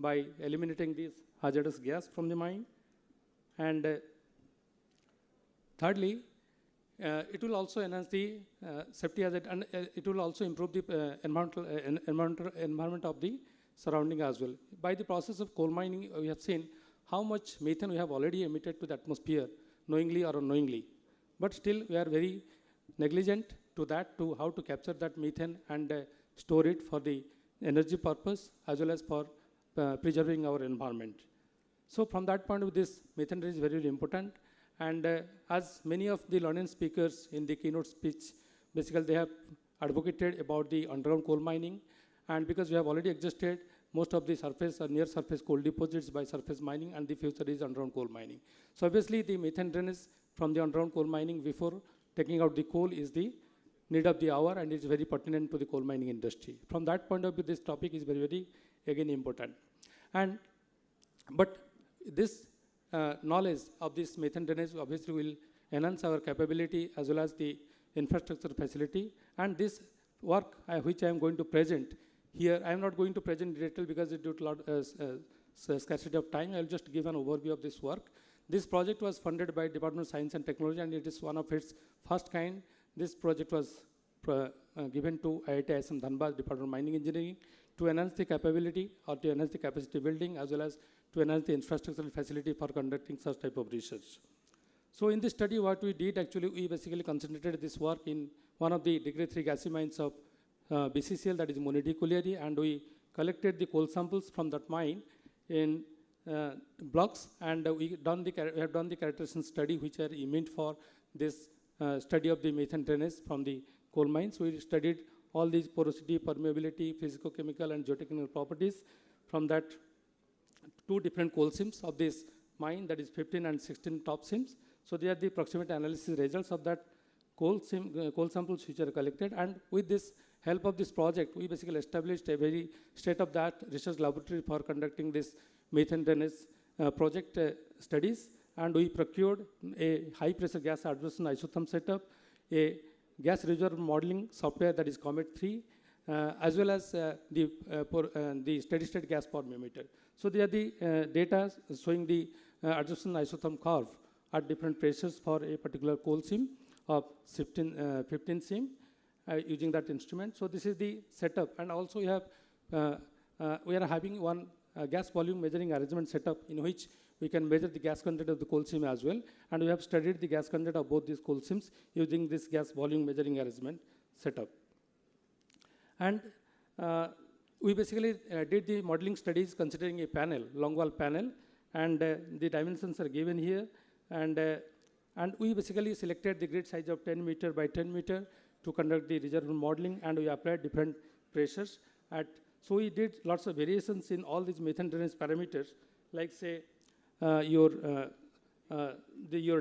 by eliminating this hazardous gas from the mine. And thirdly, it will also enhance the safety hazard, and it will also improve the environment of the surrounding as well. By the process of coal mining, we have seen how much methane we have already emitted to the atmosphere, knowingly or unknowingly. But still, we are very negligent to that, to how to capture that methane and store it for the energy purpose as well as for preserving our environment. So from that point of view, this methane is very, very important. And as many of the learned speakers in the keynote speech, basically they have advocated about the underground coal mining. And because we have already exhausted most of the surface or near surface coal deposits by surface mining, and the future is underground coal mining. So obviously the methane drainage from the underground coal mining before taking out the coal is the need of the hour, and it's very pertinent to the coal mining industry. From that point of view, this topic is very, very, again, important. But this knowledge of this methane drainage obviously will enhance our capability as well as the infrastructure facility. And this work which I am going to present here, I am not going to present in detail because it due to a lot scarcity of time. I will just give an overview of this work. This project was funded by Department of Science and Technology, and it is one of its first kind. This project was given to IIT ISM Dhanbad, Department of Mining Engineering, to enhance the capability or to enhance the capacity building as well as to enhance the infrastructural facility for conducting such type of research. So in this study, what we did actually, we basically concentrated this work in one of the degree 3 gassy mines of BCCL, that is Munidi Colliery, and we collected the coal samples from that mine in blocks, and we have done the characterization study which are meant for this study of the methane drainage from the coal mines. We studied all these porosity, permeability, physicochemical and geotechnical properties from that 2 different coal seams of this mine, that is 15 and 16 top seams. So they are the proximity analysis results of that coal samples which are collected. And with this help of this project, we basically established a very state-of-the-art research laboratory for conducting this methane drainage project studies. And we procured a high-pressure gas adsorption isotherm setup, a gas reservoir modeling software, that is Comet 3, as well as the steady-state gas power meter. So they are the data showing the adsorption isotherm curve at different pressures for a particular coal seam of 15 seam using that instrument. So this is the setup. And also we are having one gas volume measuring arrangement setup in which we can measure the gas content of the coal seam as well. And we have studied the gas content of both these coal seams using this gas volume measuring arrangement setup. And we basically did the modeling studies considering a panel, long wall panel, and the dimensions are given here. And we basically selected the grid size of 10 meter by 10 meter to conduct the reservoir modeling, and we applied different pressures. So we did lots of variations in all these methane drainage parameters, like say your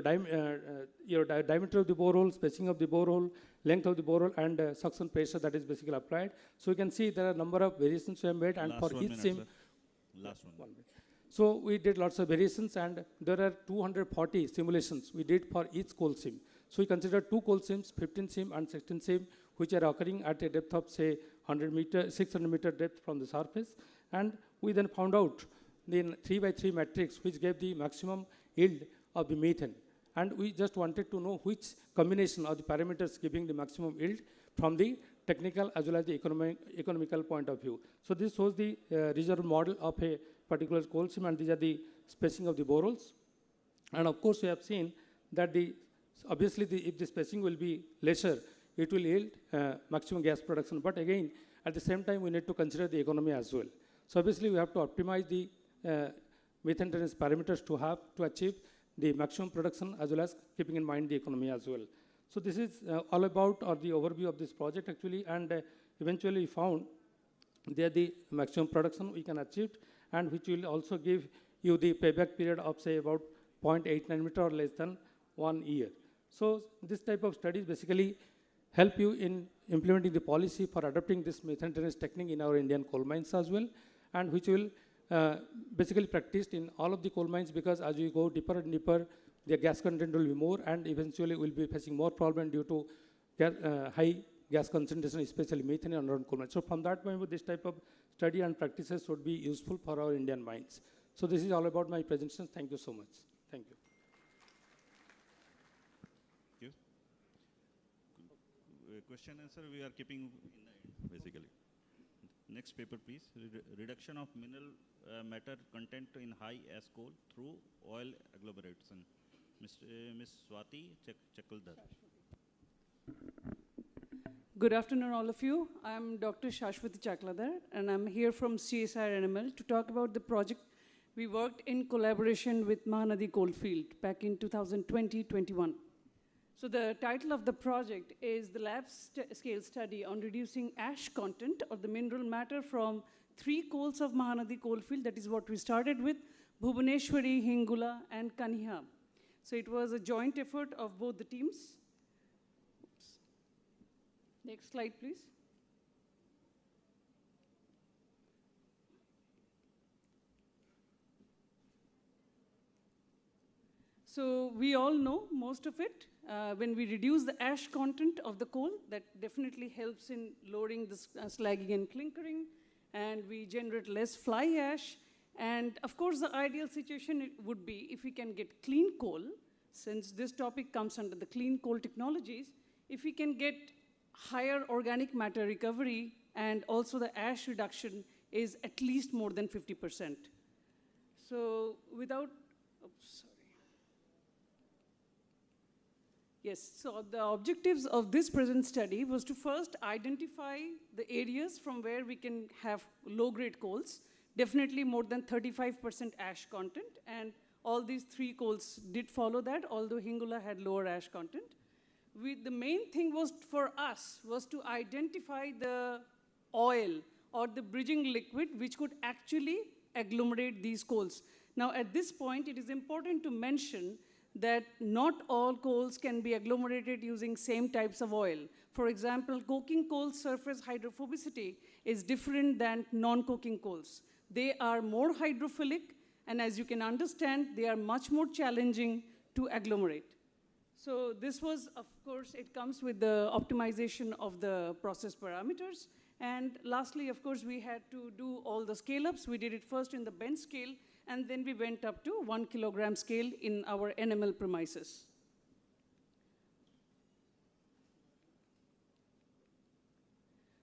diameter of the borehole, spacing of the borehole, length of the borehole, and suction pressure that is basically applied. So you can see there are a number of variations we have made, and for each seam. Last one. So we did lots of variations, and there are 240 simulations we did for each coal seam. So we considered 2 coal seams, 15 seam and 16 seam, which are occurring at a depth of say 600 meter depth from the surface. And we then found out the 3 by 3 matrix which gave the maximum yield of the methane. And we just wanted to know which combination of the parameters giving the maximum yield from the technical as well as the economical point of view. So this shows the reservoir model of a particular coal seam, and these are the spacing of the boreholes. And of course we have seen that obviously if the spacing will be lesser, it will yield maximum gas production. But again, at the same time, we need to consider the economy as well. So obviously we have to optimize the methane drainage parameters to achieve the maximum production as well as keeping in mind the economy as well. So this is all about the overview of this project actually, and eventually we found there the maximum production we can achieve, and which will also give you the payback period of say about 0.89 meter or less than 1 year. So this type of studies basically help you in implementing the policy for adopting this methane drainage technique in our Indian coal mines as well, and which will basically practiced in all of the coal mines, because as we go deeper and deeper, the gas content will be more, and eventually we'll be facing more problem due to high gas concentration, especially methane in underground coal mines. So from that point of view, this type of study and practices would be useful for our Indian mines. So this is all about my presentation. Thank you so much. Thank you. Thank you. Question answer we are keeping in the end, basically. Next paper, please. Reduction of mineral matter content in high ash coal through oil agglomeration. Ms. Swati Chakaldar. Good afternoon, all of you. I'm Dr. Shashwati Chakladar, and I'm here from CERIMS to talk about the project we worked in collaboration with Mahanadi Coalfield back in 2020-21. So the title of the project is the lab-scale study on reducing ash content or the mineral matter from 3 coals of Mahanadi Coalfield. That is what we started with, Bhubaneswari, Hingula, and Kaniha. So it was a joint effort of both the teams. Oops. Next slide, please. So we all know most of it. When we reduce the ash content of the coal, that definitely helps in lowering the slagging and clinkering, and we generate less fly ash. And of course, the ideal situation would be if we can get clean coal, since this topic comes under the clean coal technologies, if we can get higher organic matter recovery and also the ash reduction is at least more than 50%. So without, oops, sorry. Yes, so the objectives of this present study was to first identify the areas from where we can have low-grade coals, definitely more than 35% ash content, and all these 3 coals did follow that, although Hingula had lower ash content. The main thing was for us was to identify the oil or the bridging liquid which could actually agglomerate these coals. Now at this point, it is important to mention that not all coals can be agglomerated using same types of oil. For example, coking coal surface hydrophobicity is different than non-coking coals. They are more hydrophilic, and as you can understand, they are much more challenging to agglomerate. So this was, of course, it comes with the optimization of the process parameters. And lastly, of course, we had to do all the scale-ups. We did it first in the bench scale, and then we went up to 1 kilogram scale in our NML premises.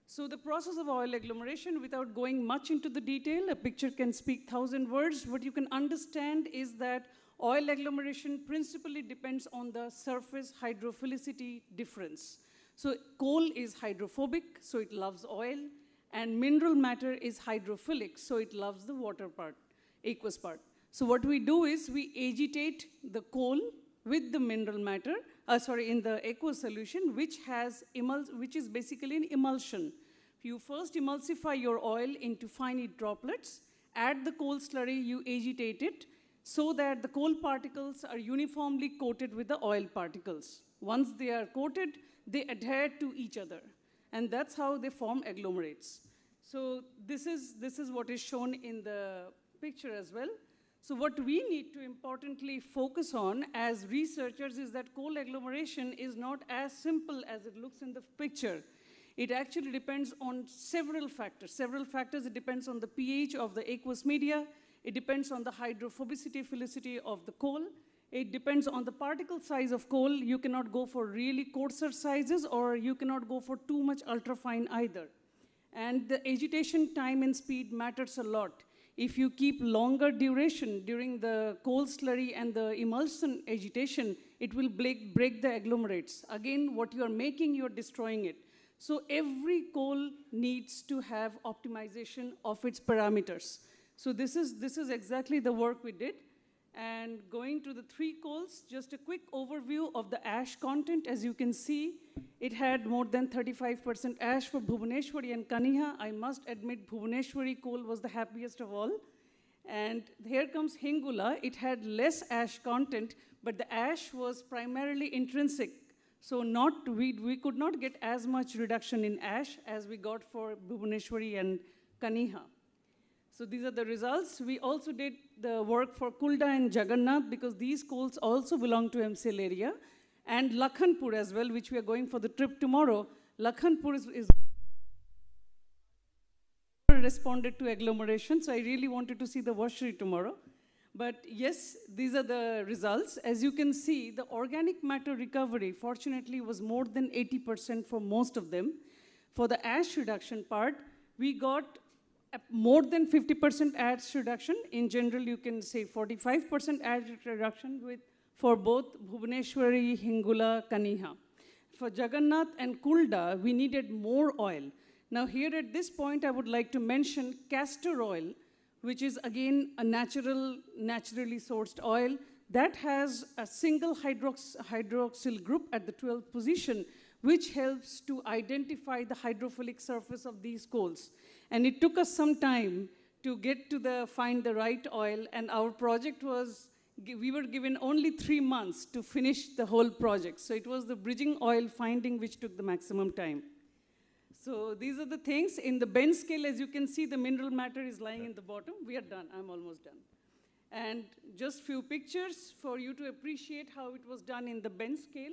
So the process of oil agglomeration, without going much into the detail, a picture can speak 1,000 words. What you can understand is that oil agglomeration principally depends on the surface hydrophilicity difference. So coal is hydrophobic, so it loves oil, and mineral matter is hydrophilic, so it loves the water part, aqueous part. So what we do is we agitate the coal with the mineral matter, in the aqueous solution, which is basically an emulsion. You first emulsify your oil into finite droplets, add the coal slurry, you agitate it, so that the coal particles are uniformly coated with the oil particles. Once they are coated, they adhere to each other. And that's how they form agglomerates. So this is what is shown in the picture as well. So what we need to importantly focus on as researchers is that coal agglomeration is not as simple as it looks in the picture. It actually depends on several factors. It depends on the pH of the aqueous media. It depends on the hydrophobicity, philicity of the coal. It depends on the particle size of coal. You cannot go for really coarser sizes, or you cannot go for too much ultrafine either. And the agitation time and speed matters a lot. If you keep longer duration during the coal slurry and the emulsion agitation, it will break the agglomerates. Again, what you are making, you are destroying it. So every coal needs to have optimization of its parameters. So this is exactly the work we did. And going to the 3 coals, just a quick overview of the ash content. As you can see, it had more than 35% ash for Bhubaneswari and Kaniha. I must admit, Bhubaneswari coal was the happiest of all. And here comes Hingula. It had less ash content, but the ash was primarily intrinsic. So we could not get as much reduction in ash as we got for Bhubaneswari and Kaniha. So these are the results. We also did the work for Kulda and Jagannath, because these coals also belong to MCL area, and Lakhanpur as well, which we are going for the trip tomorrow. Lakhanpur is responded to agglomeration, so I really wanted to see the washery tomorrow. But yes, these are the results. As you can see, the organic matter recovery, fortunately, was more than 80% for most of them. For the ash reduction part, we got more than 50% ash reduction. In general, you can say 45% ash reduction for both Bhubaneswari, Hingula, Kaniha. For Jagannath and Kulda, we needed more oil. Now here at this point, I would like to mention castor oil, which is again a naturally sourced oil that has a single hydroxyl group at the 12th position, which helps to identify the hydrophilic surface of these coals. And it took us some time to get to find the right oil, and our project was, we were given only 3 months to finish the whole project. So it was the bridging oil finding which took the maximum time. So these are the things. In the bend scale, as you can see, the mineral matter is lying in the bottom. We are done. I'm almost done. And just few pictures for you to appreciate how it was done in the bend scale.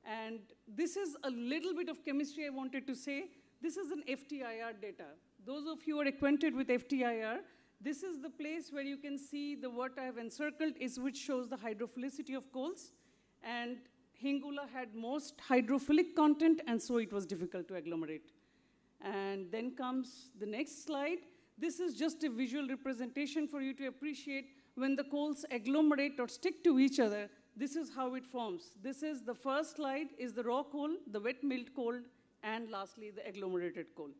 And this is a little bit of chemistry I wanted to say. This is an FTIR data. Those of you who are acquainted with FTIR, this is the place where you can see what I have encircled which shows the hydrophilicity of coals. And Hingula had most hydrophilic content, and so it was difficult to agglomerate. And then comes the next slide. This is just a visual representation for you to appreciate when the coals agglomerate or stick to each other. This is how it forms. This is the first slide is the raw coal, the wet milled coal, and lastly the agglomerated coal.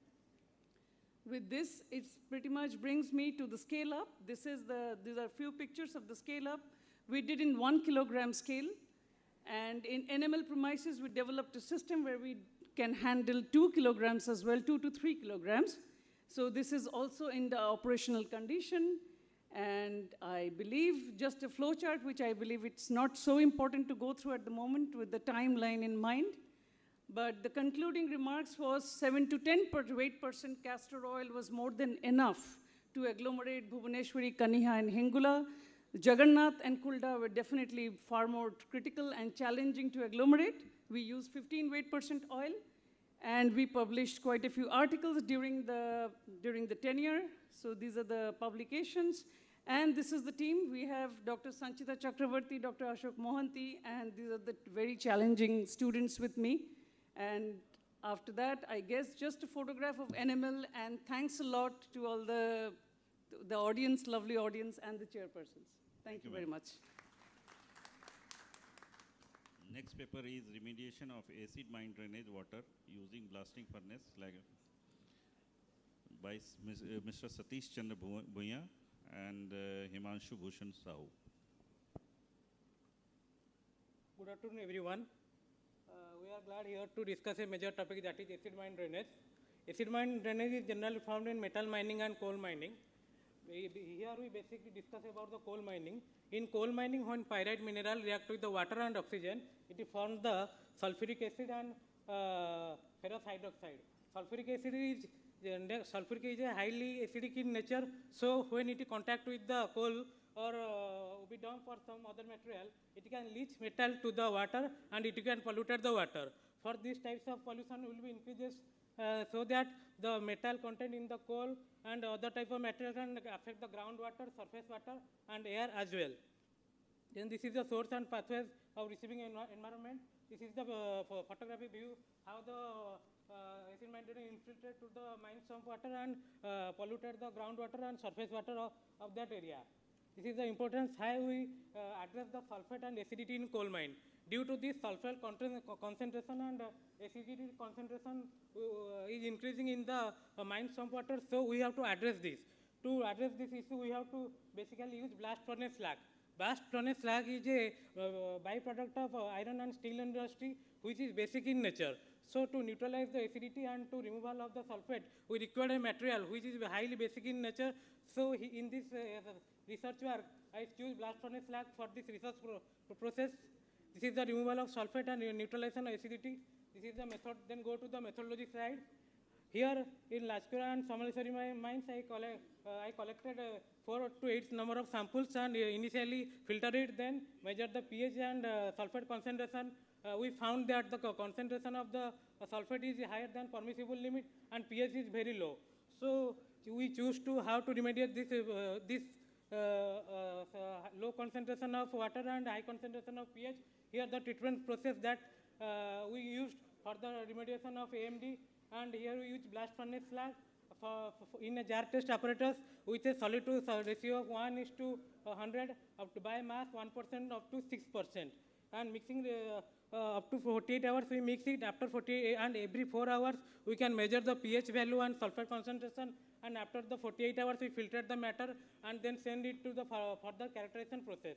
With this, it pretty much brings me to the scale up. These are a few pictures of the scale up. We did in 1 kilogram scale. And in NML premises, we developed a system where we can handle 2 kilograms as well, 2 to 3 kilograms. So this is also in the operational condition. And I believe just a flow chart, which I believe it's not so important to go through at the moment with the timeline in mind. But the concluding remarks was 7 to 10% castor oil was more than enough to agglomerate Bhubaneswari, Kaniha, and Hingula. Jagannath and Kulda were definitely far more critical and challenging to agglomerate. We used 15 weight percent oil, and we published quite a few articles during the tenure. So these are the publications. And this is the team. We have Dr. Sanchita Chakravarti, Dr. Ashok Mohanty, and these are the very challenging students with me. And after that, I guess just a photograph of NML, and thanks a lot to all the audience, lovely audience, and the chairpersons. Thank you very much. Next paper is remediation of acid mine drainage water using blasting furnace by Mr. Satish Chandra Bhuya and Himanshu Bhushan Sahu. Good afternoon, everyone. We are glad here to discuss a major topic, that is acid mine drainage. Acid mine drainage is generally found in metal mining and coal mining. Here we basically discuss about the coal mining. In coal mining, when pyrite mineral react with the water and oxygen, it forms the sulfuric acid and ferrous hydroxide. Sulfuric is a highly acidic in nature, so when it contact with the coal or be dumped for some other material, it can leach metal to the water and it can pollute the water. For these types of pollution will be increases so that the metal content in the coal and other type of material can affect the groundwater, surface water, and air as well. Then this is the source and pathways of receiving environment. This is the photography view how the acid mine drainage infiltrated to the mine sump water and polluted the groundwater and surface water of that area. This is the importance how we address the sulfate and acidity in coal mine. Due to this sulfate concentration and acidity concentration is increasing in the mine sump water, so we have to address this. To address this issue, we have to basically use blast furnace slag. Blast furnace slag is a byproduct of iron and steel industry, which is basic in nature. So to neutralize the acidity and to removal of the sulfate, we require a material which is highly basic in nature. So in this research work, I choose blast furnace slag for this research process. This is the removal of sulfate and neutralization of acidity. This is the method. Then go to the methodology side. Here in Lajkura and Samaleswari mines, I collected 4 to 8 number of samples and initially filtered it, then measured the pH and sulfate concentration. We found that the concentration of the sulfate is higher than permissible limit and pH is very low. So we choose to how to remediate this low concentration of water and high concentration of pH. Here the treatment process that we used for the remediation of AMD, and here we use blast furnace slag in a jar test apparatus with a solid to ratio of 1:100 up to by mass 1% up to 6%, and mixing up to 48 hours we mix it. After 48 and every 4 hours we can measure the pH value and sulfur concentration, and after the 48 hours we filter the matter and then send it to the further characterization process.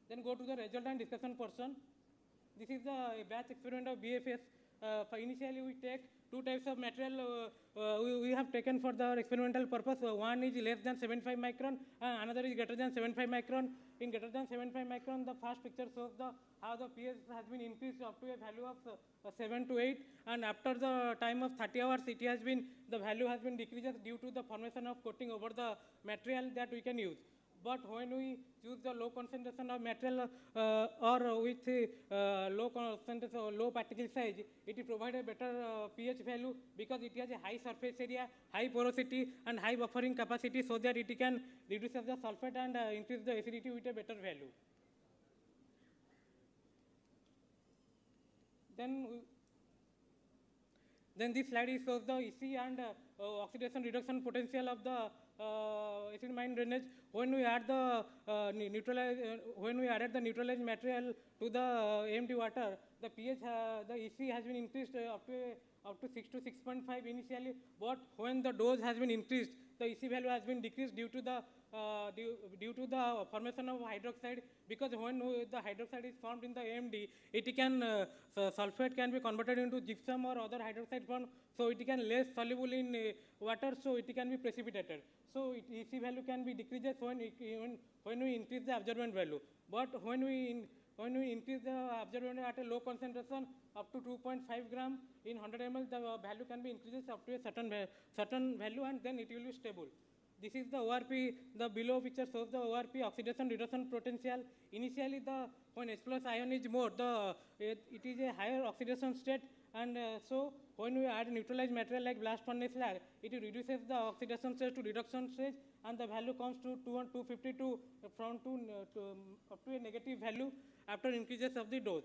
Then go to the result and discussion portion. This is the batch experiment of BFS. Initially we take two types of material we have taken for the experimental purpose. One is less than 75 micron and another is greater than 75 micron. In greater than 75 micron, the first picture shows how the pH has been increased up to a value of 7 to 8, and after the time of 30 hours the value has been decreased due to the formation of coating over the material that we can use. But when we use the low concentration of material or with low concentration or low particle size, it will provide a better pH value because it has a high surface area, high porosity and high buffering capacity, so that it can reduce the sulfate and increase the acidity with a better value. Then this slide shows the EC and oxidation reduction potential of the acid mine drainage. When we add the when we added the neutralized material to the AMD water, the pH, the EC has been increased up to 6 to 6.5 initially. But when the dose has been increased, the EC value has been decreased due to the formation of hydroxide. Because when the hydroxide is formed in the AMD, it can sulfate can be converted into gypsum or other hydroxide form, so it can less soluble in water, so it can be precipitated. So EC value can be decreased when we increase the absorbent value. But when we increase the absorbent at a low concentration up to 2.5 gram in 100 ml, the value can be increased up to a certain value, and then it will be stable. This is the ORP. The below picture shows the ORP oxidation reduction potential. Initially, when H+ ion is more, it is a higher oxidation state, and so when we add neutralized material like blast furnace slag, it reduces the oxidation stage to reduction stage, and the value comes to 252 from up to a negative value after increases of the dose.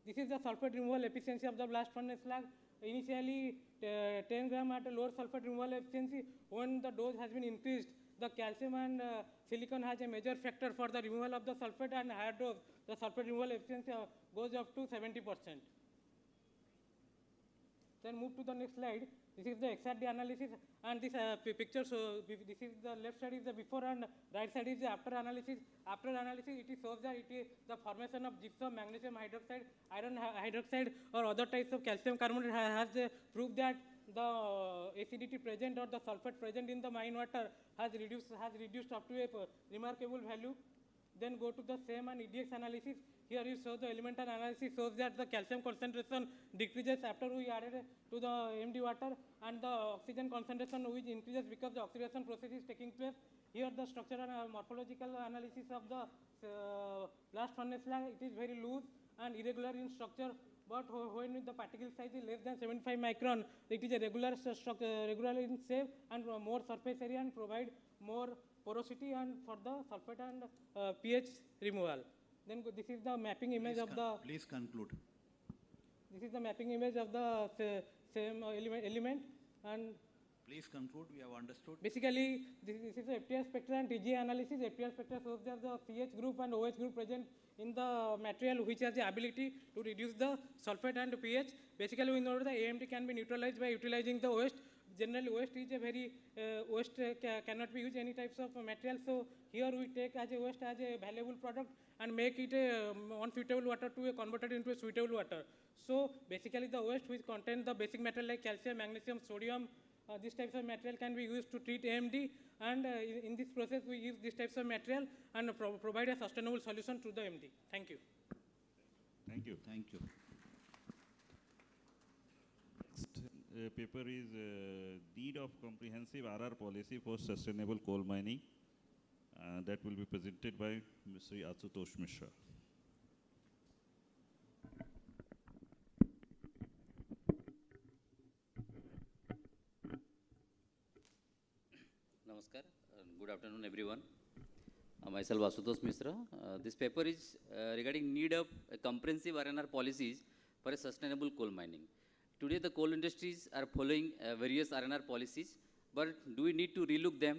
This is the sulfate removal efficiency of the blast furnace slag. Initially 10 gram at a lower sulfate removal efficiency. When the dose has been increased, the calcium and silicon has a major factor for the removal of the sulfate, and higher dose, the sulfate removal efficiency goes up to 70%. Then move to the next slide. This is the XRD analysis, and this picture, so this is the left side is the before and right side is the after analysis. After analysis, it shows that it is the formation of gypsum, magnesium hydroxide, iron hydroxide, or other types of calcium carbonate has proved that the acidity present or the sulfate present in the mine water has reduced up to a remarkable value. Then go to the SEM and EDX analysis. Here you show the elemental analysis shows that the calcium concentration decreases after we added to the AMD water, and the oxygen concentration which increases because the oxidation process is taking place. Here the structural and morphological analysis of the blast furnace slag, it is very loose and irregular in structure, but when the particle size is less than 75 micron, it is a regular in shape and more surface area and provide more porosity and for the sulfate and pH removal. Then this is the mapping image of the. Please conclude. This is the mapping image of the same element, and. Please conclude. We have understood. Basically, this is the FTR spectra and TGA analysis. FTR spectra shows that the CH group and OH group present in the material which has the ability to reduce the sulfate and pH. Basically, we know that the AMD can be neutralized by utilizing the OH. Generally, waste is a very waste cannot be used any types of material. So here we take as a waste as a valuable product and make it a unsuitable water to converted into a suitable water. So basically, the waste which contain the basic material like calcium, magnesium, sodium, these types of material can be used to treat AMD. And in this process, we use these types of material and provide a sustainable solution to the AMD. Thank you. Thank you. Thank you. Next paper is Need of Comprehensive RR Policy for Sustainable Coal Mining. That will be presented by Mr. Asutosh Mishra. Namaskar. Good afternoon, everyone. Myself Vasutosh Mishra. This paper is regarding need of a comprehensive R&R policies for a sustainable coal mining. Today, the coal industries are following various R&R policies, but do we need to relook them?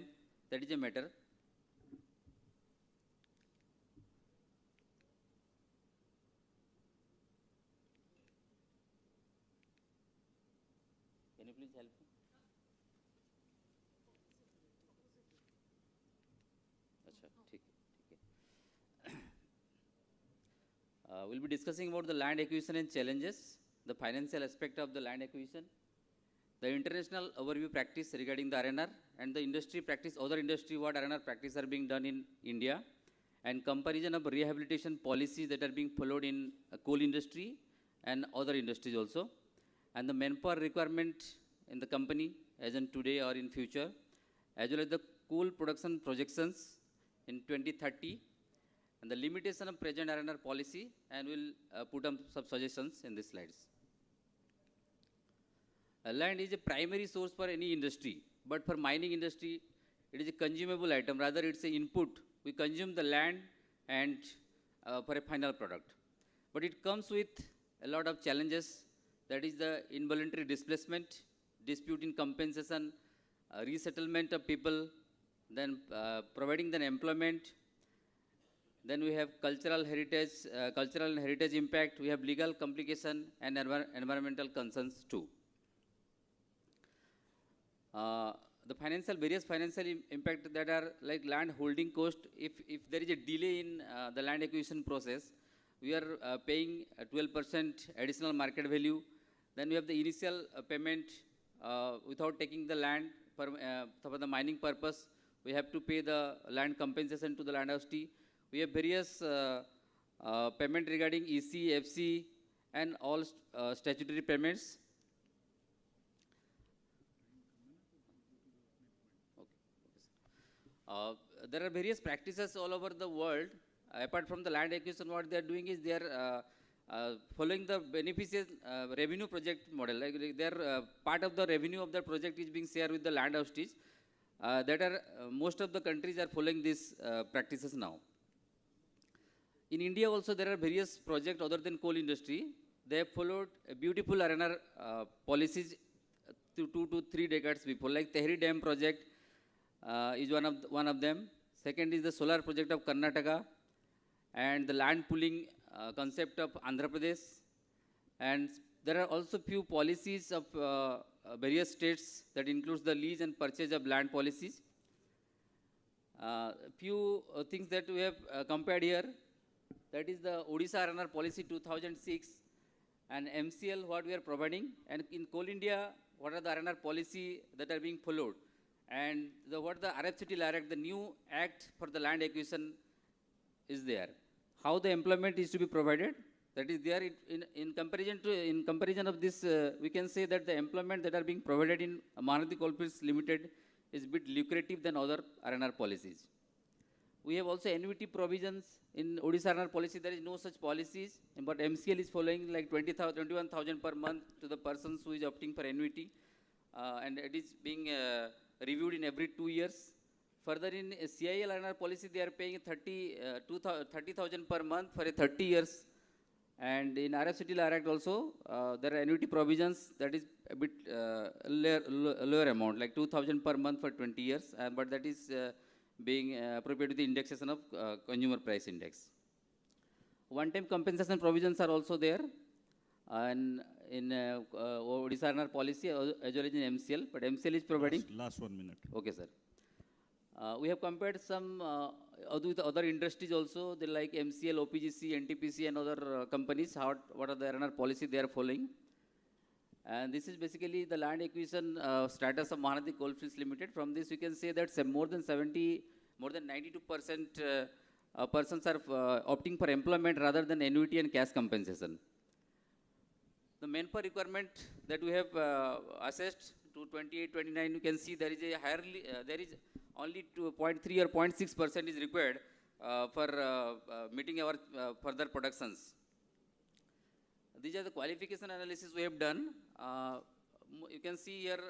That is a matter. Can you please help me? Achha, theek hai. We'll be discussing about the land acquisition and challenges, the financial aspect of the land acquisition, the international overview practice regarding the R&R, and the industry practice, other industry what R&R practice are being done in India, and comparison of rehabilitation policies that are being followed in coal industry and other industries also, and the manpower requirement in the company as in today or in future, as well as the coal production projections in 2030, and the limitation of present R&R policy, and we'll put up some suggestions in these slides. Land is a primary source for any industry, but for mining industry, it is a consumable item. Rather, it's an input. We consume the land and for a final product. But it comes with a lot of challenges. That is the involuntary displacement, dispute in compensation, resettlement of people, then providing them employment. Then we have cultural and heritage impact. We have legal complication and environmental concerns too. The various financial impact that are like land holding cost. If there is a delay in the land acquisition process, we are paying 12% additional market value. Then we have the initial payment without taking the land for the mining purpose. We have to pay the land compensation to the land housee. We have various payment regarding EC, FC, and all statutory payments. There are various practices all over the world. Apart from the land acquisition, what they are doing is they are following the beneficiary revenue project model. Like their part of the revenue of the project is being shared with the land housties. Most of the countries are following these practices now. In India also there are various projects other than coal industry. They have followed beautiful R&R policies 2 to 3 decades before. Like Tehri Dam project is one of them. Second is the solar project of Karnataka, and the land pooling concept of Andhra Pradesh. And there are also few policies of various states that includes the lease and purchase of land policies. Few things that we have compared here. That is the Odisha R&R policy 2006 and MCL what we are providing. And in Coal India, what are the R&R policy that are being followed? And what the RFCT Act, the new act for the land acquisition is there. How the employment is to be provided, that is there. In comparison of this, we can say that the employment that are being provided in Mahanadi Coalfields Limited is a bit lucrative than other R&R policies. We have also annuity provisions in Odisha R&R policy. There is no such policies, but MCL is following like 21,000 per month to the persons who is opting for annuity, and it is being reviewed in every 2 years. Further, in CIL R&R policy, they are paying 30,000 per month for 30 years. And in RFCT Act also, there are annuity provisions that is a bit lower amount, like 2,000 per month for 20 years, but that is being appropriate to the indexation of consumer price index. One-time compensation provisions are also there, and in Odisha R&R policy as well as in MCL, but MCL is providing. Last 1 minute. Okay, sir. We have compared some with other industries also. They like MCL, OPGC, NTPC, and other companies. What are the R&R policy they are following? And this is basically the land acquisition status of Mahanadi Coalfields Limited. From this, we can say that more than 92% persons are opting for employment rather than annuity and cash compensation. The manpower requirement that we have assessed to 28-29, you can see there is a there is only 2.3 or 0.6% is required for meeting our further productions. These are the qualification analysis we have done. You can see here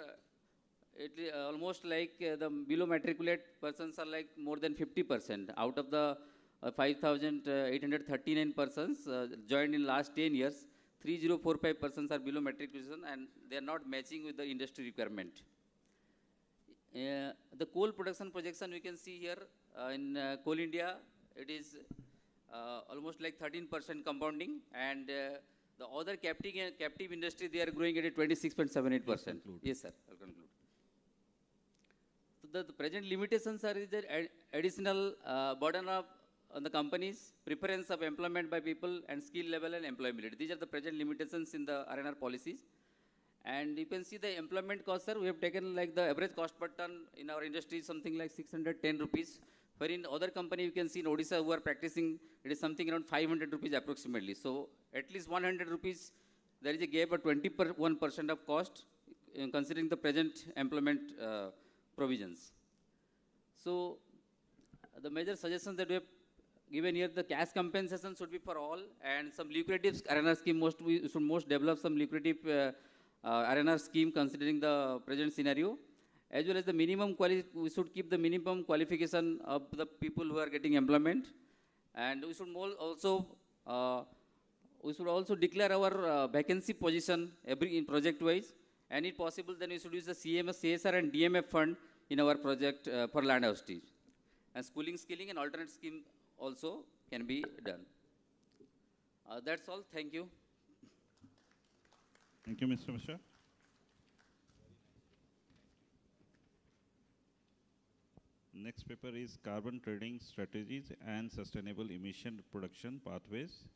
almost like the below matriculate persons are like more than 50%. Out of the 5,839 persons joined in last 10 years, 3045 persons are below matriculation and they are not matching with the industry requirement. The coal production projection we can see here in Coal India, it is almost like 13% compounding, and the other captive industry, they are growing at a 26.78%. Yes, sir, I'll conclude. So the present limitations are the additional burden on the companies, preference of employment by people, and skill level and employability. These are the present limitations in the R&R policies. And you can see the employment cost, sir. We have taken like the average cost per ton in our industry is something like 610 rupees. Where in other company you can see in Odisha who are practicing, it is something around 500 rupees approximately. So at least 100 rupees, there is a gap of 21% of cost considering the present employment provisions. So the major suggestions that we have given here, the cash compensation should be for all, and some lucrative R&R scheme, we should most develop some lucrative R&R scheme considering the present scenario, as well as the minimum we should keep the minimum qualification of the people who are getting employment, and we should also declare our vacancy position in project wise, and if possible then we should use the CMS, CSR and DMF fund in our project for land hostage, and schooling, skilling and alternate scheme also can be done. That's all. Thank you. Thank you, Mr. Mishra. Next paper is Carbon Trading Strategies and Sustainable Emission Production Pathways,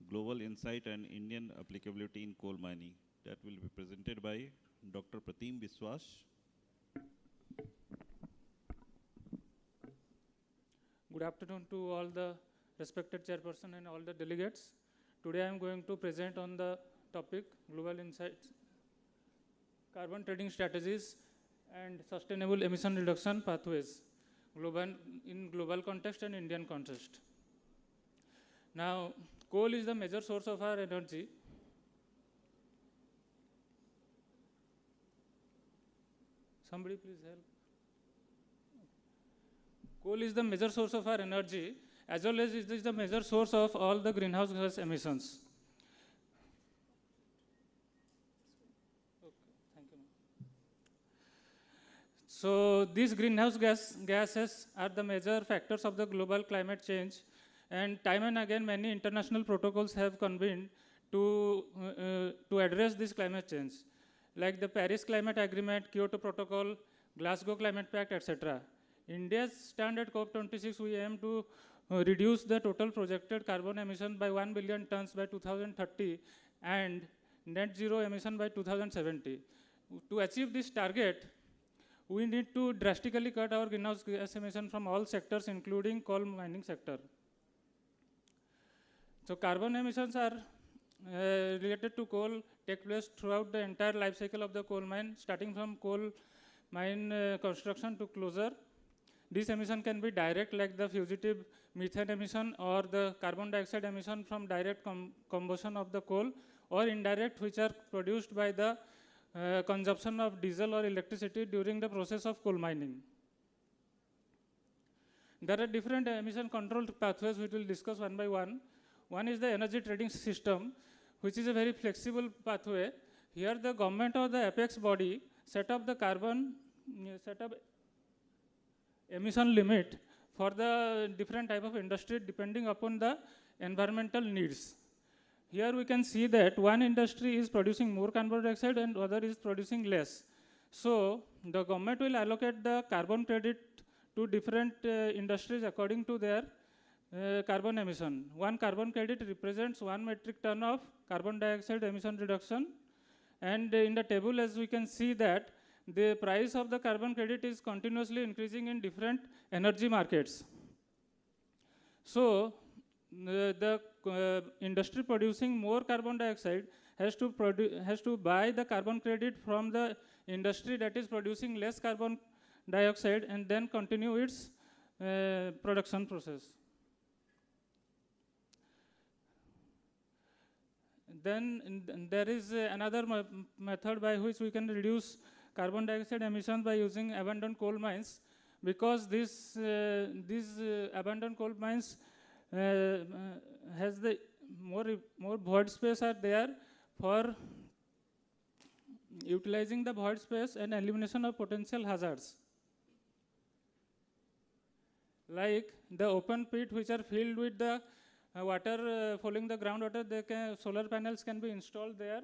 Global Insight and Indian Applicability in Coal Mining. That will be presented by Dr. Pratim Biswas. Good afternoon to all the respected chairperson and all the delegates. Today I am going to present on the topic Global Insights, Carbon Trading Strategies and Sustainable Emission Reduction Pathways, in global context and Indian context. Now, coal is the major source of our energy. Somebody please help. Coal is the major source of our energy, as well as it is the major source of all the greenhouse gas emissions. So these greenhouse gases are the major factors of the global climate change, and time and again many international protocols have convened to address this climate change, like the Paris Climate Agreement, Kyoto Protocol, Glasgow Climate Pact, etc. India's stand at COP26, we aim to reduce the total projected carbon emission by 1 billion tons by 2030 and net zero emission by 2070. To achieve this target, we need to drastically cut our greenhouse gas emission from all sectors, including coal mining sector. So carbon emissions are related to coal take place throughout the entire life cycle of the coal mine, starting from coal mine construction to closure. This emission can be direct, like the fugitive methane emission, or the carbon dioxide emission from direct combustion of the coal, or indirect, which are produced by the consumption of diesel or electricity during the process of coal mining. There are different emission control pathways which we will discuss one by one. One is the energy trading system, which is a very flexible pathway. Here the government or the apex body set up emission limit for the different type of industry depending upon the environmental needs. Here we can see that one industry is producing more carbon dioxide and other is producing less. So the government will allocate the carbon credit to different industries according to their carbon emission. One carbon credit represents 1 metric ton of carbon dioxide emission reduction. And in the table, as we can see that the price of the carbon credit is continuously increasing in different energy markets. So the industry producing more carbon dioxide has to buy the carbon credit from the industry that is producing less carbon dioxide and then continue its production process. Then there is another method by which we can reduce carbon dioxide emissions by using abandoned coal mines, because these abandoned coal mines has the more void space are there for utilizing the void space and elimination of potential hazards. Like the open pit which are filled with the water following the groundwater, solar panels can be installed there,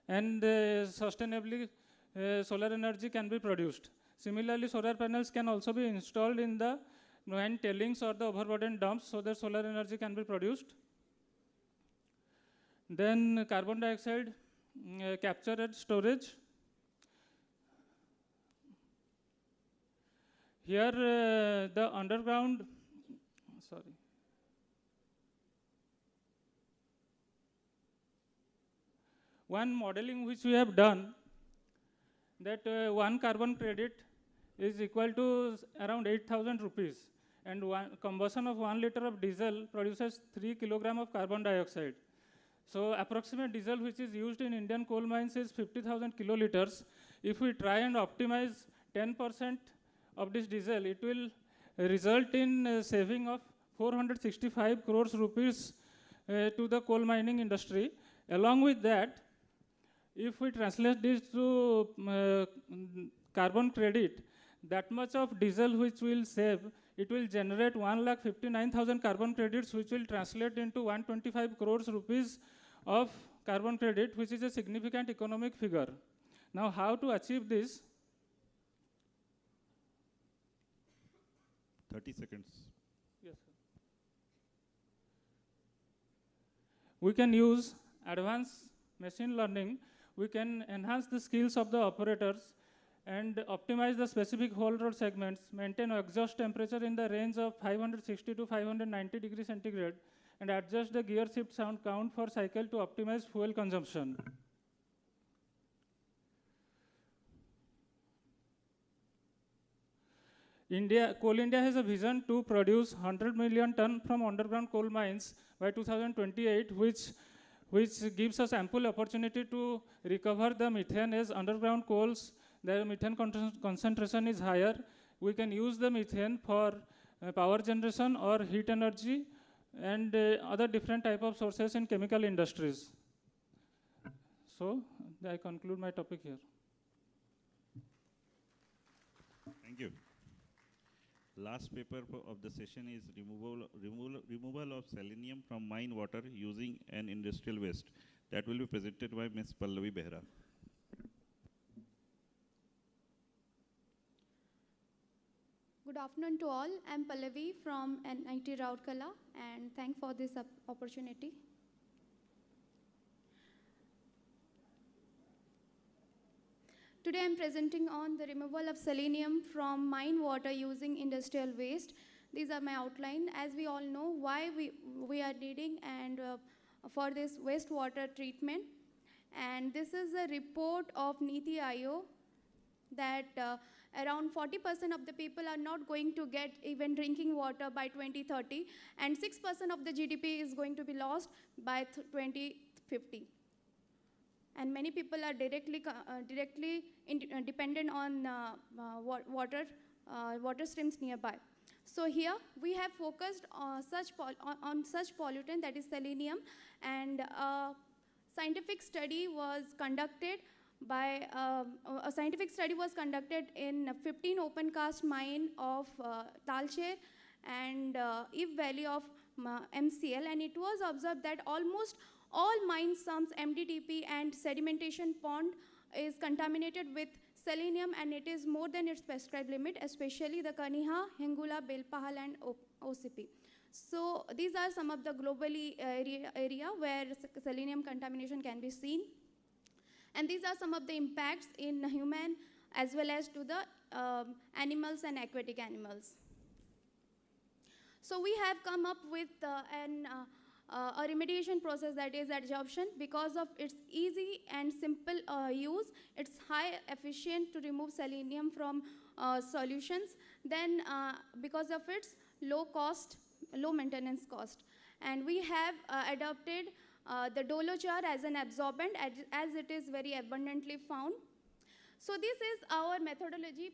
and sustainably solar energy can be produced. Similarly, solar panels can also be installed in the mine tailings or the overburden dumps so that solar energy can be produced. Then carbon dioxide capture and storage. Here the underground, one modeling which we have done, that one carbon credit is equal to around 8,000 rupees, and combustion of 1 liter of diesel produces 3 kilogram of carbon dioxide. So approximate diesel which is used in Indian coal mines is 50,000 kiloliters. If we try and optimize 10% of this diesel, it will result in a saving of 465 crores rupees to the coal mining industry. Along with that, if we translate this to carbon credit, that much of diesel which will save, it will generate 1,59,000 carbon credits, which will translate into 125 crores rupees of carbon credit, which is a significant economic figure. Now, how to achieve this? 30 seconds. Yes, sir. We can use advanced machine learning. We can enhance the skills of the operators and optimize the specific whole road segments, maintain exhaust temperature in the range of 560 to 590 degrees centigrade, and adjust the gear shift sound count for cycle to optimize fuel consumption. Coal India has a vision to produce 100 million ton from underground coal mines by 2028, which gives us ample opportunity to recover the methane as underground coals. The methane concentration is higher. We can use the methane for power generation or heat energy and other different type of sources in chemical industries. So I conclude my topic here. Thank you. Last paper of the session is removal of selenium from mine water using an industrial waste. That will be presented by Ms. Pallavi Behra. Good afternoon to all. I'm Pallavi from NIT Rourkela, and thanks for this opportunity. Today I'm presenting on the removal of selenium from mine water using industrial waste. These are my outline. As we all know, why we are needing and for this wastewater treatment. And this is a report of Niti Aayog that around 40% of the people are not going to get even drinking water by 2030, and 6% of the GDP is going to be lost by 2050. And many people are directly dependent on water streams nearby. So here we have focused on such pollutant, that is selenium, and a scientific study was conducted in 15 open cast mine of Talcher and Eve Valley of MCL, and it was observed that almost all mine sumps, MDTP and sedimentation pond is contaminated with selenium, and it is more than its prescribed limit, especially the Kaniha, Hingula, Belpahal and OCP. So these are some of the globally area where selenium contamination can be seen. And these are some of the impacts in human as well as to the animals and aquatic animals. So we have come up with a remediation process, that is adsorption. Because of its easy and simple use, it's high efficient to remove selenium from solutions. Then because of its low maintenance cost. And we have adopted the dolochar as an absorbent, as it is very abundantly found. So this is our methodology.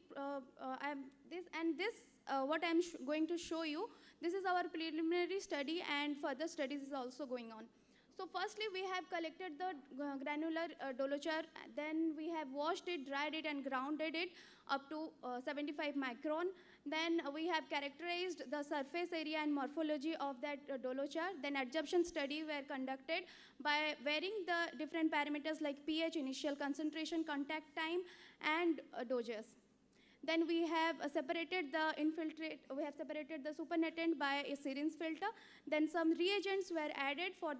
What I'm going to show you, this is our preliminary study, and further studies is also going on. So firstly, we have collected the granular dolochar, then we have washed it, dried it, and grounded it up to 75 micron. Then we have characterized the surface area and morphology of that dolochar. Then adsorption study were conducted by varying the different parameters like pH, initial concentration, contact time, and doses. Then we have separated the infiltrate, we have separated the supernatant by a CERIMS filter. Then some reagents were added for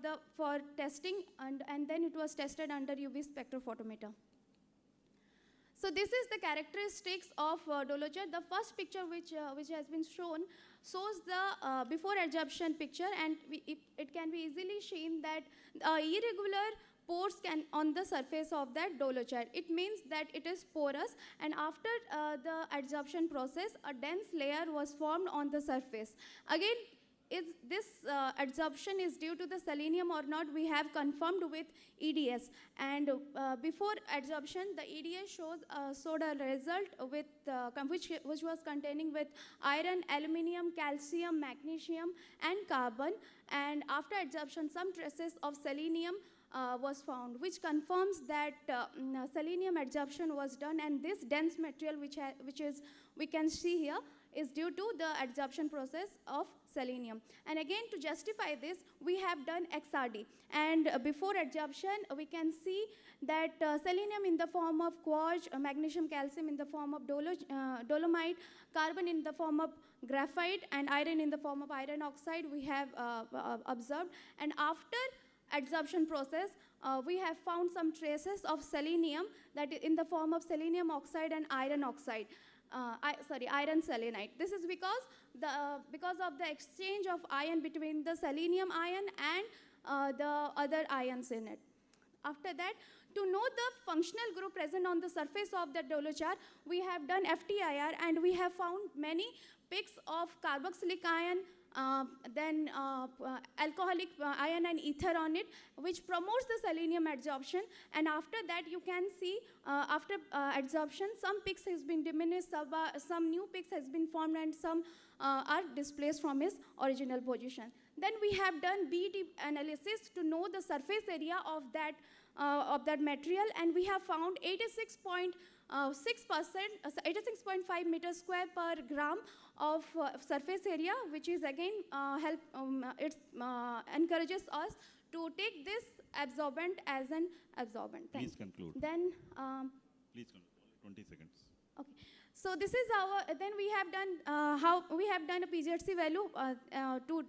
testing, and then it was tested under UV spectrophotometer. So this is the characteristics of dolochar. The first picture which has been shown shows the before adsorption picture, and it can be easily seen that irregular pores on the surface of that dolochar. It means that it is porous, and after the adsorption process, a dense layer was formed on the surface. Again, is this adsorption is due to the selenium or not, we have confirmed with EDS. And before adsorption, the EDS showed a result with, which was containing with iron, aluminium, calcium, magnesium, and carbon. And after adsorption, some traces of selenium was found, which confirms that selenium adsorption was done, and this dense material which is we can see here is due to the adsorption process of selenium. And again, to justify this, we have done XRD. And before adsorption, we can see that selenium in the form of quartz, magnesium, calcium in the form of dolomite, carbon in the form of graphite, and iron in the form of iron oxide we have observed. And after adsorption process, we have found some traces of selenium that is in the form of selenium oxide and iron oxide. Iron selenite. This is because of the exchange of ion between the selenium ion and the other ions in it. After that, to know the functional group present on the surface of the dolochar, we have done FTIR, and we have found many peaks of carboxylic ion, then alcoholic ion and ether on it, which promotes the selenium adsorption. And after that, you can see after adsorption, some peaks has been diminished, some new peaks has been formed, and some are displaced from its original position. Then we have done BET analysis to know the surface area of that material, and we have found 86.5 meters square per gram of surface area, which is again encourages us to take this absorbent as an absorbent. Please conclude. Then please conclude. 20 seconds. Okay. So this is our. Then we have done a PZC value to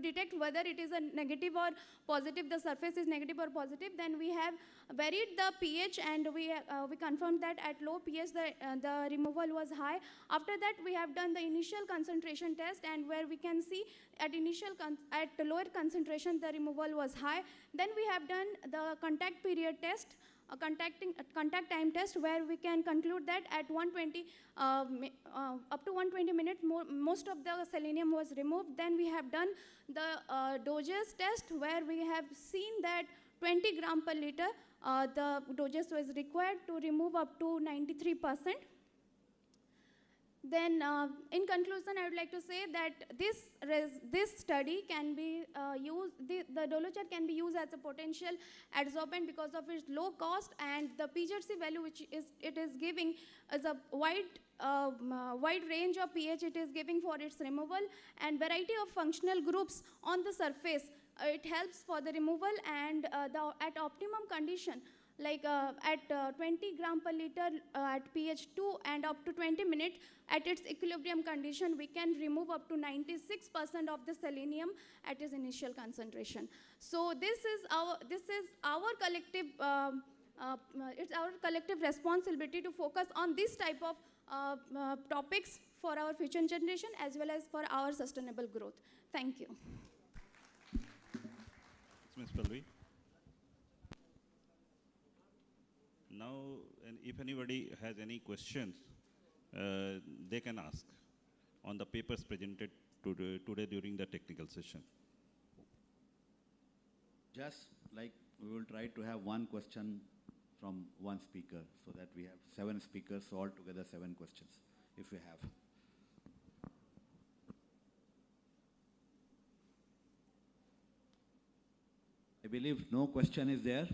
detect whether it is a negative or positive. The surface is negative or positive. Then we have varied the pH, and we confirmed that at low pH the removal was high. After that, we have done the initial concentration test, and where we can see at lower concentration the removal was high. Then we have done the contact period test, contact time test, where we can conclude that at 120 up to 120 minutes most of the selenium was removed. Then we have done the doses test, where we have seen that 20 gram per liter the doses was required to remove up to 93%. Then, in conclusion, I would like to say that this study can be used, the dolochar can be used as a potential adsorbent because of its low cost, and the PZC value which it is giving is a wide range of pH it is giving for its removal, and variety of functional groups on the surface. It helps for the removal, and at optimum condition, like at 20 gram per liter at pH 2 and up to 20 minutes at its equilibrium condition, we can remove up to 96% of the selenium at its initial concentration. So this is our collective it's our collective responsibility to focus on this type of topics for our future generation as well as for our sustainable growth. Thank you. Ms. Palvi. Now, and if anybody has any questions, they can ask on the papers presented today during the technical session. Just like we will try to have one question from one speaker, so that we have 7 speakers, so altogether 7 questions, if we have. I believe no question is there.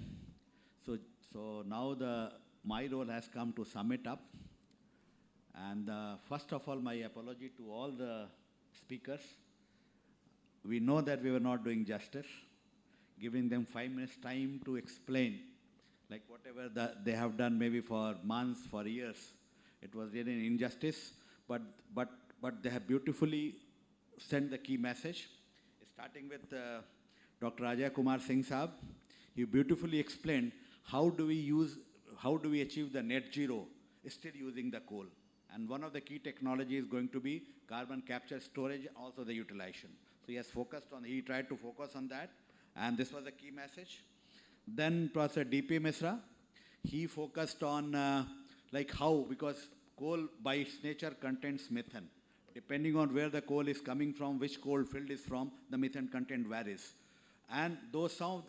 So now my role has come to sum it up. And first of all, my apology to all the speakers. We know that we were not doing justice, giving them 5 minutes time to explain, like whatever they have done maybe for months, for years. It was really an injustice, but they have beautifully sent the key message. Starting with Dr. Ajay Kumar Singh Saab, he beautifully explained how do we achieve the net zero still using the coal. And one of the key technologies is going to be carbon capture, storage, also the utilization. So he tried to focus on that, and this was the key message. Then Professor D.P. Misra, he focused on like how, because coal by its nature contains methane. Depending on where the coal is coming from, which coal field is from, the methane content varies. And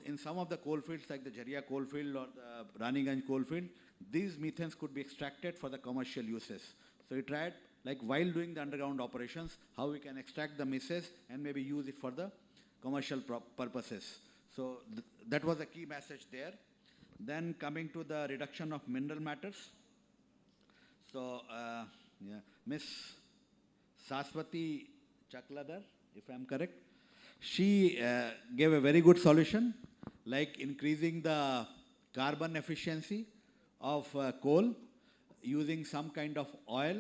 in some of the coal fields, like the Jharia coal field or the Raniganj coal field, these methanes could be extracted for the commercial uses. So he tried, like while doing the underground operations, how we can extract the methane and maybe use it for the commercial purposes. So that was a key message there. Then coming to the reduction of mineral matters. So Miss Saswati Chakladar, if I'm correct, she gave a very good solution, like increasing the carbon efficiency of coal, using some kind of oil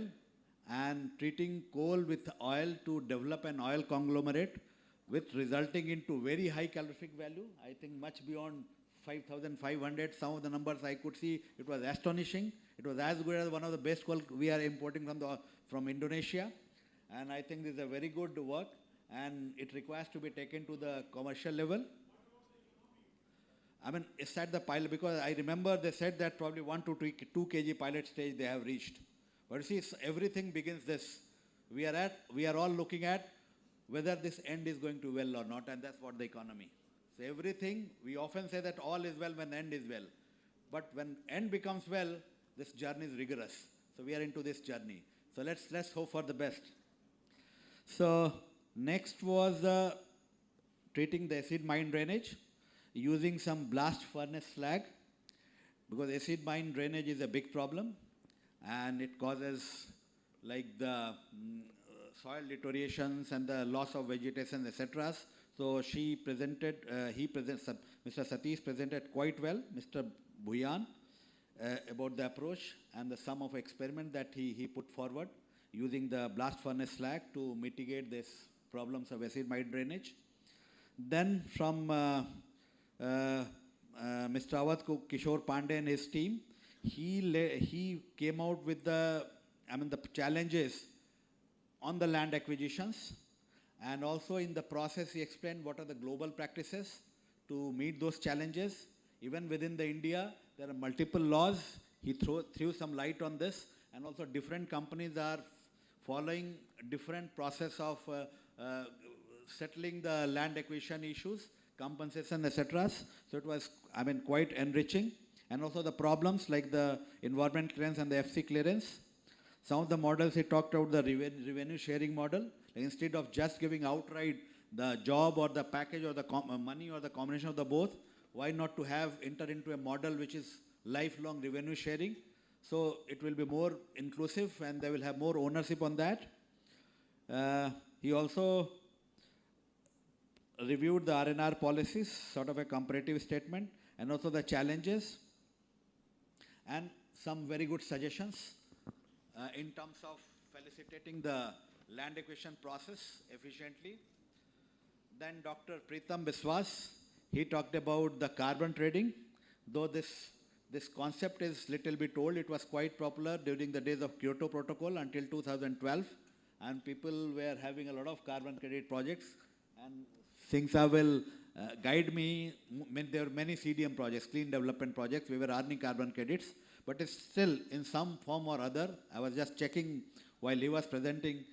and treating coal with oil to develop an oil conglomerate, with resulting into very high calorific value, I think much beyond 5,500. Some of the numbers I could see, it was astonishing. It was as good as one of the best coal we are importing from Indonesia. And I think this is a very good work, and it requires to be taken to the commercial level. I mean, it's at the pilot, because I remember they said that probably 1 to 2 kg pilot stage they have reached. But you see, everything begins this. We are all looking at whether this end is going to well or not, and that's what the economy. So everything, we often say that all is well when end is well. But when end becomes well, this journey is rigorous. So we are into this journey. So let's hope for the best. So next was treating the acid mine drainage using some blast furnace slag, because acid mine drainage is a big problem, and it causes like the soil deteriorations and the loss of vegetation, etc. So Mr. Satish presented quite well, Mr. Bhuyan, about the approach and the sum of experiment that he put forward using the blast furnace slag to mitigate these problems of acid mine drainage. Then from Mr. Awadh Kishore Pandey and his team, he came out with the challenges on the land acquisitions, and also in the process he explained what are the global practices to meet those challenges. Even within the India, there are multiple laws. He threw some light on this, and also different companies are following different process of settling the land acquisition issues, compensation, etc. So it was, quite enriching. And also the problems like the environment clearance and the FC clearance. Some of the models he talked about the revenue sharing model. Like instead of just giving outright the job or the package or the money or the combination of the both, why not to enter into a model which is lifelong revenue sharing? So it will be more inclusive and they will have more ownership on that. He also reviewed the RNR policies, sort of a comparative statement, and also the challenges, and some very good suggestions in terms of facilitating the land acquisition process efficiently. Then Dr. Preetham Biswas, he talked about the carbon trading, though this concept is little bit old. It was quite popular during the days of Kyoto Protocol until 2012, and people were having a lot of carbon credit projects, and Singh Saab will guide me. There were many CDM projects, clean development projects. We were earning carbon credits, but it's still in some form or other. I was just checking while he was presenting,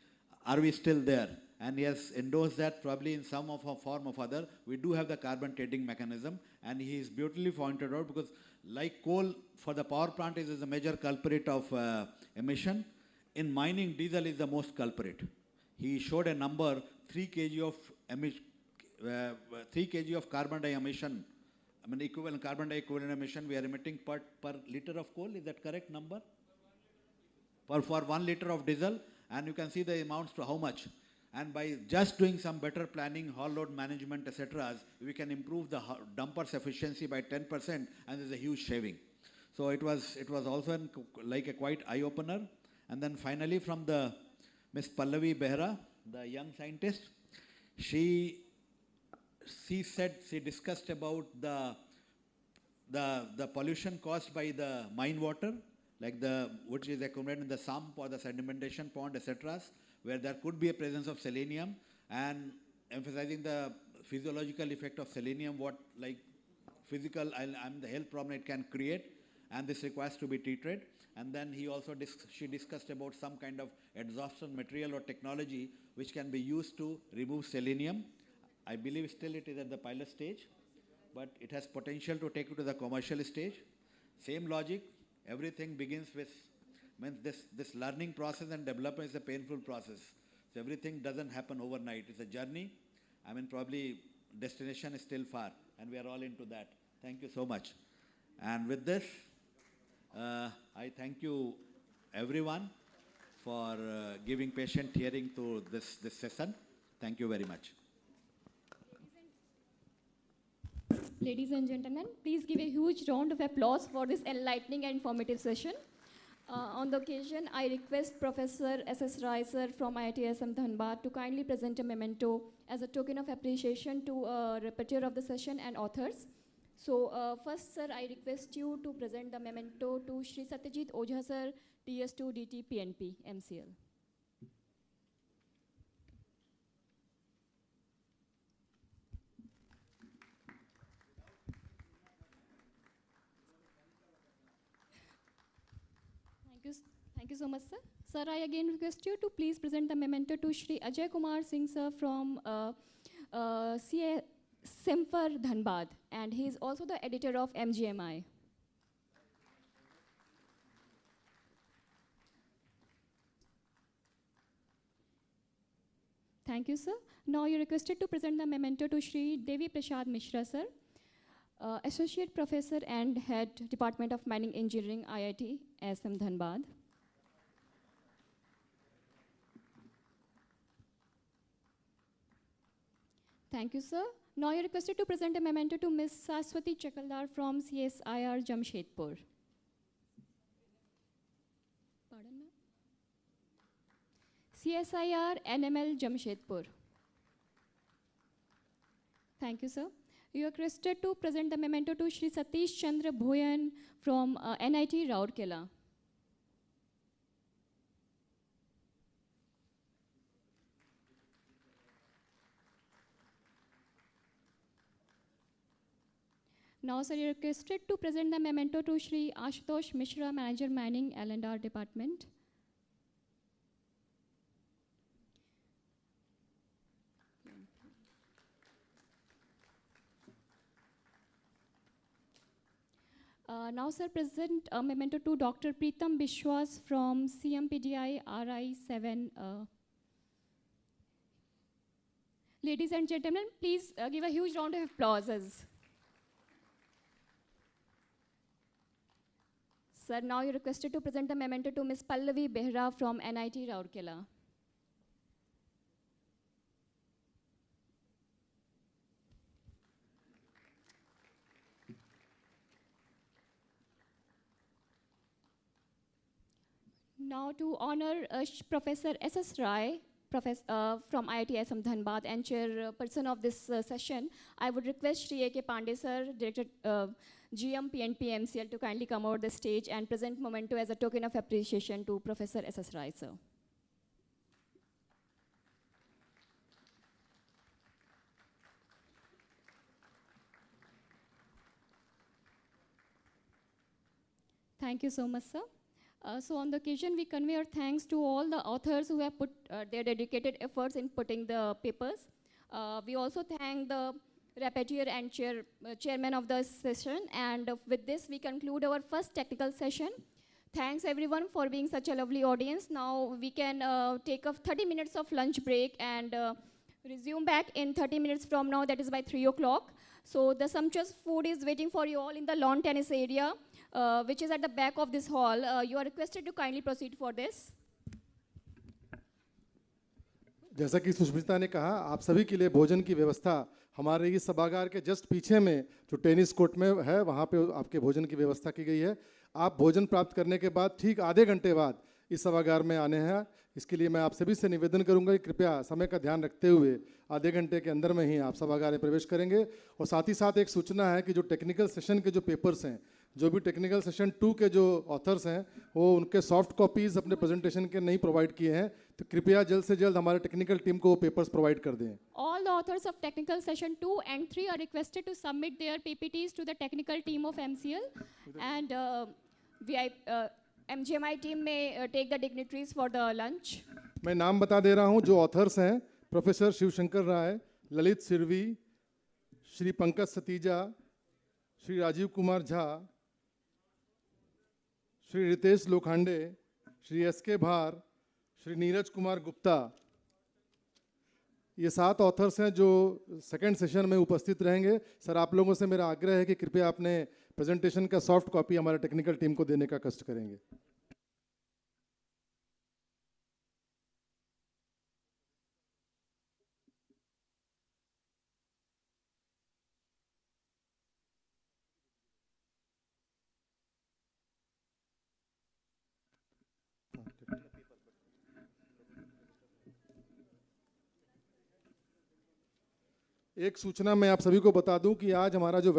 are we still there? and he has endorsed that probably in some of a form or other. We do have the carbon trading mechanism, and he is beautifully pointed out, because like coal for the power plant is a major culprit of emission. In mining, diesel is the most culprit. He showed a number, 3 kg of 3 kg of carbon dioxide emission. I mean, equivalent carbon dioxide equivalent emission we are emitting per liter of coal. Is that correct number? For 1 liter of diesel, and you can see the amounts to how much. And by just doing some better planning, haul load management, etc., we can improve the dumpers efficiency by 10%, and there's a huge saving. So it was also like a quite eye opener. And then finally, from the Miss Pallavi Behra, the young scientist, she said, she discussed about the pollution caused by the mine water, like which is accumulated in the sump or the sedimentation pond, etc., where there could be a presence of selenium, and emphasizing the physiological effect of selenium, what like physical and the health problem it can create, and this requires to be treated. And then he also she discussed about some kind of adsorption material or technology which can be used to remove selenium. I believe still it is at the pilot stage, but it has potential to take it to the commercial stage. Same logic, everything begins with, means this learning process and development is a painful process. So everything doesn't happen overnight. It's a journey. I mean, probably destination is still far, and we are all into that. Thank you so much. And with this, I thank you everyone for giving patient hearing to this session. Thank you very much. Ladies and gentlemen, please give a huge round of applause for this enlightening and informative session. On the occasion, I request Professor S.S. Rai sir from IIT SM Dhanbad to kindly present a memento as a token of appreciation to a rapporteur of the session and authors. So first, sir, I request you to present the memento to Shri Satyajit Ojha sir, TS2 DT PNP MCL. Thank you so much, sir. Sir, I again request you to please present the memento to Shri Ajay Kumar Singh, sir, from Semper Dhanbad, and he is also the editor of MGMI. Thank you, sir. Now you're requested to present the memento to Shri Devi Prasad Mishra, sir, Associate Professor and Head Department of Mining Engineering, IIT SM Dhanbad. Thank you, sir. Now you're requested to present a memento to Ms. Saswati Chakaldar from CSIR Jamshedpur. Pardon, ma'am? CSIR NML Jamshedpur. Thank you, sir. You are requested to present the memento to Shri Satish Chandra Bhoyan from NIT Rourkela. Now, sir, you are requested to present the memento to Shri Ashutosh Mishra, Manager Mining, L&R Department. Now, sir, present a memento to Dr. Preetam Bishwas from CMPDI RI7. Ladies and gentlemen, please give a huge round of applause. Sir, now you're requested to present the memento to Ms. Pallavi Behra from NIT Rourkela. Now to honor Professor S.S. Rai from IIT SM Dhanbad and chairperson of this session, I would request Shri A.K. Pandey sir, Director GM PNP MCL, to kindly come over the stage and present memento as a token of appreciation to Professor S.S. Rai sir. Thank you so much, sir. So on the occasion, we convey our thanks to all the authors who have put their dedicated efforts in putting the papers. We also thank the rapporteur and chairman of the session. And with this, we conclude our first technical session. Thanks everyone for being such a lovely audience. Now we can take a 30 minutes of lunch break and resume back in 30 minutes from now, that is by 3 o'clock. So the sumptuous food is waiting for you all in the lawn tennis area, which is at the back of this hall. You are requested to kindly proceed for this. जैसा कि सुष्मिता ने कहा, आप सभी के लिए भोजन की व्यवस्था हमारे इस सभागार के जस्ट पीछे में जो टेनिस कोर्ट में है, वहाँ पे आपके भोजन की व्यवस्था की गई है। आप भोजन प्राप्त करने के बाद ठीक आधे घंटे बाद इस सभागार में आने हैं। इसके लिए मैं आप सभी से निवेदन करूंगा कि कृपया समय का ध्यान रखते हुए आधे घंटे के अंदर में ही आप सभागार में प्रवेश करेंगे। और साथ ही साथ एक सूचना है कि जो टेक्निकल सेशन के जो पेपर्स हैं, जो भी टेक्निकल सेशन 2 के जो ऑथर्स हैं, वो उनके सॉफ्ट कॉपीज़ अपने प्रेजेंटेशन के नहीं प्रोवाइड किए हैं, तो कृपया जल्द से जल्द हमारे टेक्निकल टीम को वो पेपर्स प्रोवाइड कर दें। All the authors of technical session 2 and 3 are requested to submit their PPTs to the technical team of MCL, and MGMI team may take the dignitaries for the lunch. मैं नाम बता दे रहा हूँ जो authors हैं: professor Shivshankar राय, Lalit Sirvi, Shri Pankaj Satija, Shri Rajiv Kumar Jha, Shri Ritesh Lokhande, Shri SK भार, श्री नीरज कुमार गुप्ता। ये 7 authors हैं जो सेकंड सेशन में उपस्थित रहेंगे। सर, आप लोगों से मेरा आग्रह है कि कृपया अपने प्रेजेंटेशन का सॉफ्ट कॉपी हमारे टेक्निकल टीम को देने का कष्ट करेंगे। एक सूचना मैं आप सभी को बता दूं कि आज हमारा जो